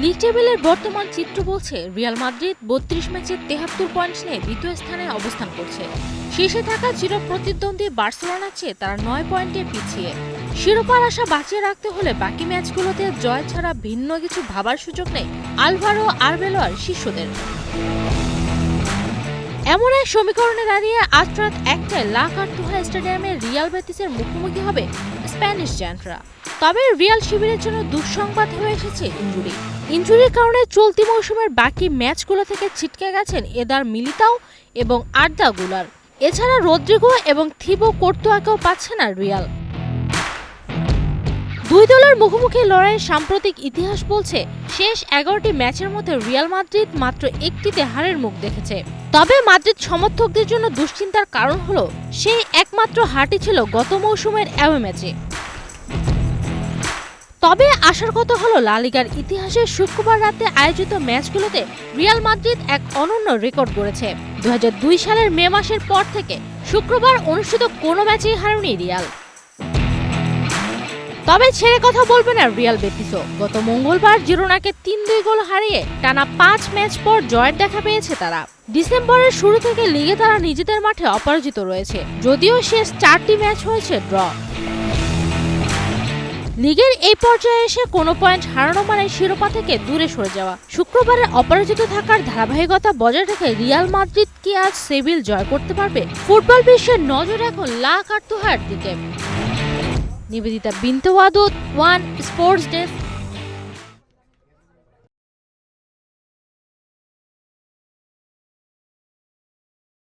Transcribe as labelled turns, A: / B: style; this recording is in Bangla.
A: লিগ টেবিলের বর্তমান চিত্র বলছে রিয়াল মাদ্রিদ ৩২ ম্যাচে ৭৩ পয়েন্ট নিয়ে দ্বিতীয় স্থানে অবস্থান করছে। শীর্ষে থাকা চিরপ্রতিদ্বন্দ্বী বার্সেলোনার চেয়ে তারা ৯ পয়েন্টে পিছিয়ে। শিরোপার আশা বাঁচিয়ে রাখতে হলে বাকি ম্যাচগুলোতে জয় ছাড়া ভিন্ন কিছু ভাবার সুযোগ নেই আলভারো আরবেলোয়ার শিষ্যদের। এমন এক সমীকরণে দাঁড়িয়ে আজ রাত ১টায় লা কার্তুহা স্টেডিয়ামে রিয়াল বেতিসের মুখোমুখি হবে স্প্যানিশ জায়ান্টরা। তবে রিয়াল শিবিরের জন্য দুঃসংবাদ হয়ে এসেছে ইনজুরির কারণে চলতি মৌসুমের বাকি ম্যাচগুলো থেকে ছিটকে গেছেন এদার মিলিতাও এবং আর্দা গুলার। এছাড়া রদ্রিগো এবং থিবো কোর্তোয়াকেও পাচ্ছে না রিয়াল। দুই দলের মুখোমুখি লড়াইয়ের সাম্প্রতিক ইতিহাস বলছে শেষ ১১টি ম্যাচের মধ্যে রিয়াল মাদ্রিদ মাত্র একটিতে হারের মুখ দেখেছে। তবে মাদ্রিদ সমর্থকদের জন্য দুশ্চিন্তার কারণ হলো সেই একমাত্র হারটি ছিল গত মৌসুমের অ্যাওয়ে ম্যাচে। তবে আশার কথা হলো লা লিগার ইতিহাসে শুক্রবার রাতে আয়োজিত ম্যাচগুলোতে রিয়াল মাদ্রিদ এক অনন্য রেকর্ড গড়েছে। ২০০২ সালের মে মাসের পর থেকে শুক্রবার অনুষ্ঠিত কোনো ম্যাচেই হারেনি রিয়াল। তবে ছেড়ে কথা বলবে না রিয়াল বেতিসও। গত মঙ্গলবার জিরোনাকে ৩-২ গোল হারিয়ে টানা ৫ ম্যাচ পর জয়ের দেখা পেয়েছে তারা। ডিসেম্বরের শুরু থেকে লিগে তারা নিজেদের মাঠে অপরাজিত রয়েছে, যদিও শেষ ৪টি ম্যাচ হয়েছে ড্র। লিগের এই পর্যায়ে এসে কোনো পয়েন্ট হারানো মানে শিরোপা থেকে দূরে সরে যাওয়া। শুক্রবারের অপরাজিত থাকার ধারাবাহিকতা বজায় রেখে রিয়াল মাদ্রিদ কি আজ সেভিল জয় করতে পারবে? ফুটবল বিশ্বের নজর এখন লা কার্তুহার দিকে। নিবেদিতা বিনতে ওয়াদুদ, ওয়ান স্পোর্টস ডেস্ক।